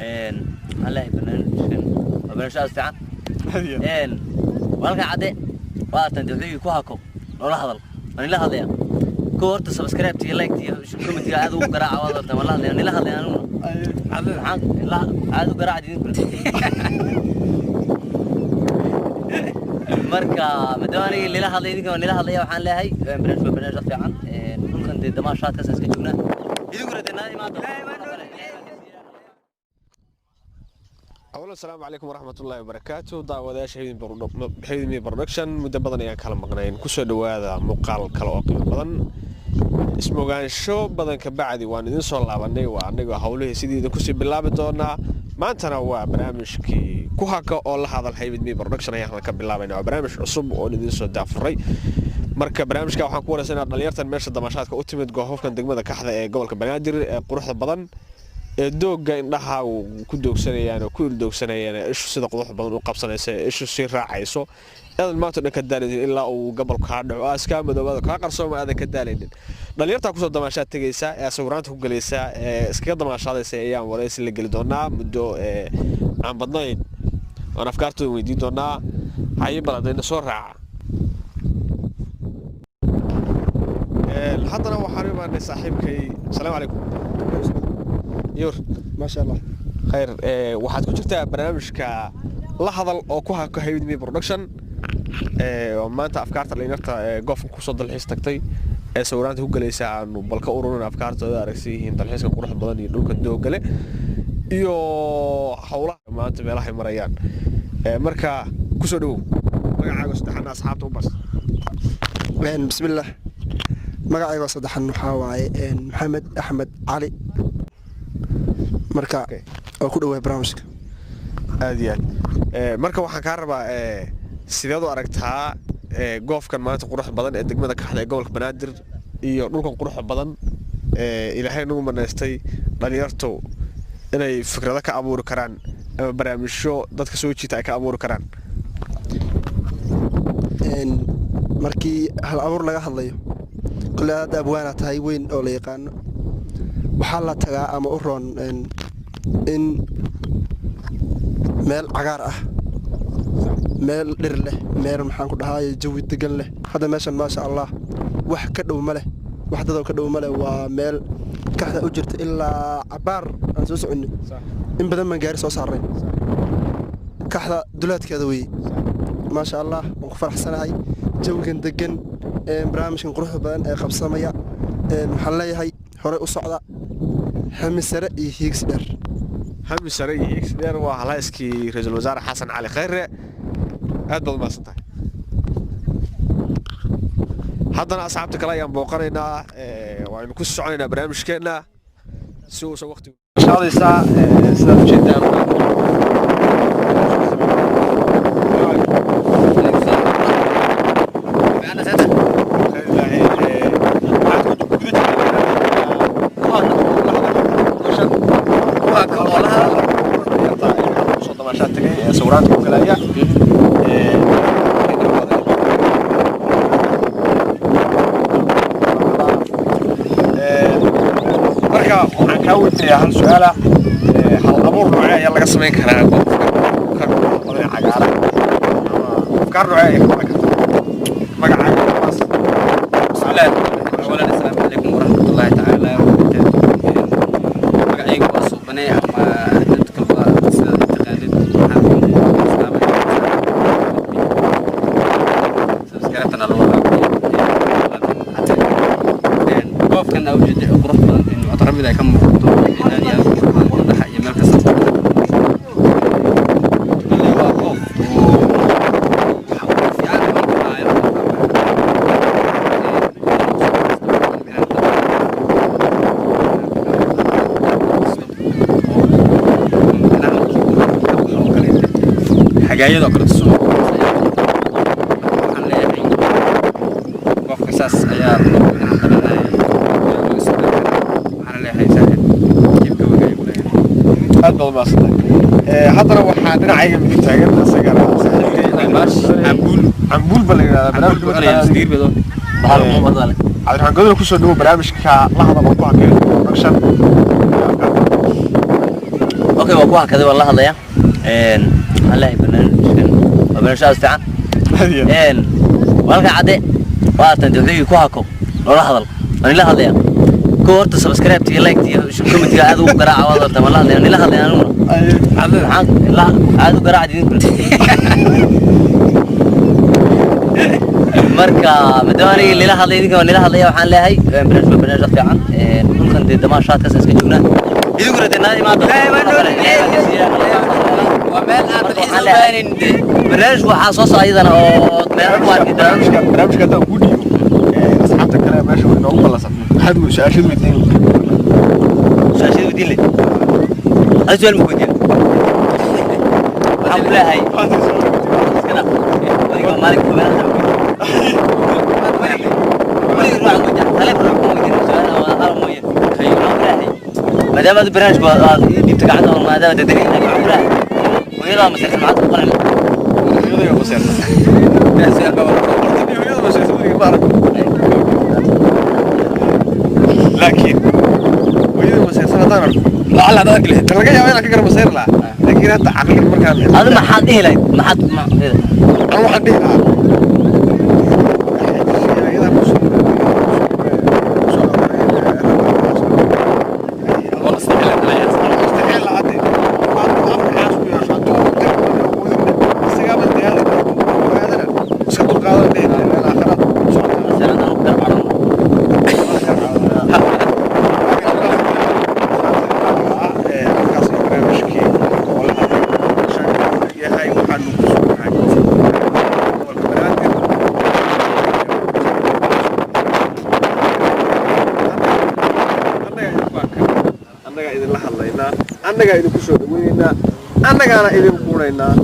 الله برنامج أسفع والله عادي وقت ندوي كوهاكو ولا هذا أنا لا هذا يعني كورت سبسكرايب تي لايك تي شو كم تي هذا وقراءة والله والله أنا لا هذا أنا لا هذا قراءة دين مركا مدواني اللي لا هذا يديك واللي لا هذا وحنا لا هاي برنامج أسفع ممكن دماشات كسر كجونا يديك ردنا ما أولا السلام عليكم ورحمة الله وبركاته دعوة حيدمي برودكشن مدة بدن أيام كلام مقنعين كسر هذا مقال كلا أقل بدن اسمه كان شو بدن كبعدي وأنا نصل لعبني وأنا حوله سيدي دكوسي بالله بدونا ما تنوع برامج كي كوهاكا الله هذا الحيدمي برودكشن أيام كبالله بينه برامج عصب وأنا نصل دافري marka barnaamijka waxaan ku wareysanaa dhalinyartan meesha damashaadka u timid goobkan degmada kaxda ee gobolka Banaadir ee quruxda badan ee dooga indhaha ku doogsanayaan oo ku doogsanayaan ishu sida quruxda badan u qabsanaysa ishu si raacayso aad maanta dhanka daalin ilaa uu gobolka dhaco aska madawada ka qarsooma aad ka daalinin dhalinyarta ku soo damashaad tagaysa ee sawiraanta ku galaysa ee iska damashaadaysa ayaan wareysi la gali doonaa muddo aan badnayn aan afkaartooda weydiin doonaa hay baladayna soo raaca حضرنا وحريم أنا صاحبكي السلام عليكم يور ما شاء الله خير واحد كنت شفت برنامج كلحظة أو كوها كهيدمي برودكشن وما أنت أفكارت اللي نرتا قف كوصل الحس تكتي سورانت هو جلسة عنه بلك أورون أفكارت هذا رأسي هند الحس كروح بدني دول كدو جله يو حوله ما أنت بلاحي مريان مركا كوسدو مركا استحنا أصحابته بس بسم الله magacayga saddexan waxa waaye maxamed axmed cali marka oo ku dhawaay barnaamijka aad iyo aad marka waxaan ka rabaa sideed u aragtaa goofkan maanta quruxda badan ee degmada kaxda ee gobolka Banaadir iyo dhulkan quruxda badan ilaahay nagu maneystay dhalinyarto inay fikrado ka abuuri karaan ama barnaamijyo dadka soo jiita ay ka abuuri karaan markii hal abuur laga hadlayo كل هذا أبوانا تاي وين أو يقان وحلا تجا أما أورون إن مال عقارة مال درله مال محن كده هاي جوي تجله هذا ماشان ما شاء الله واحد كده ومله واحد هذا كده ومله ومال كهذا أجرت إلا عبار أنسوس عني إن بدل ما جارس وصارين كهذا دولات كذا وي ما شاء الله وفرح سنة هاي جو كن دقن برامج قروح بدن قبسميا محلي هاي هراء الصعدة حمي سرق يكسر حمي سرق يكسر وهلايسكي رئيس الوزراء حسن علي خير هذا المصدر حضرنا أصحابتك لا ينبوقرنا وإن كل علينا برامج كنا سو وقت هذه الساعة سنة جدا سورات وكلايا marka waxaan ka weydiiyay hal su'aal ah hal abuur nooca ayaa laga sameyn karaa qofka qodob cagaaran afkaar nooca ay ka magacaaga bas salaam أولا السلام عليكم ورحمة الله تعالى وبركاته magacaygu waa suubanay ama dadka waa sida taqaanid subscribe-tana loo goobkan awjeed qurux badan in codramida ay ka muuqato aad iyo aad u dhaxa iyo meel kasta waa goob حاجايدو kala soo waxaan leeyahay qofka saas ayaa waxaan leeyahay saaxiib jibka wagay u leeyahay aad baad maasnay haddana waxaa dhinacayga mid taagan asagana saaxiibkay maash cambuul bal barnaamijka isdiir bado bahal umada leh waxaan go'doon ku soo dhawo barnaamijka la hadal oo ku hakeeyo production اوكي وكوها كذا والله هذا يا هلا برنامج استعان والله عادي واتن دحوي كوهاكو والله هذا انا لا هذا يا كورت سبسكرايب تي لايك تي شو كومنتي ادو قراعه والله والله انا لا هذا انا لا ادو قراعه دين marka madawani lila hadlay idinka lila hadlay waxaan leeyahay barnaamij fiican dhulkan damaashaad ka iska joognaa idinku raadinaa imaado waa meel aan xiiso baanin barnaamij waxa soo saacidana oo meel ku arki barnaamijka taa ku dhiibo asxaabta kale meesha way noogu ballasan waxaad u shaashad weydiin leh hal su'aal ma weydiin waxaan leeyahay iskana wadiga maalin ku meel ما دام هذا برنامج جبت قاعدة ما دام تدري انك عمره ويلا مسيرة معك قلنا يلا مسيرة لكن ويلا مسيرة تعرف لا لا هذاك اللي تلقى يا وينك كده مسيرة لا لكن انت عقلك المكان هذا ما حد ايه لك ما حد ما انا ما حد ايه annaga idinku soo dhaweynaa annagaana idin quunaynaa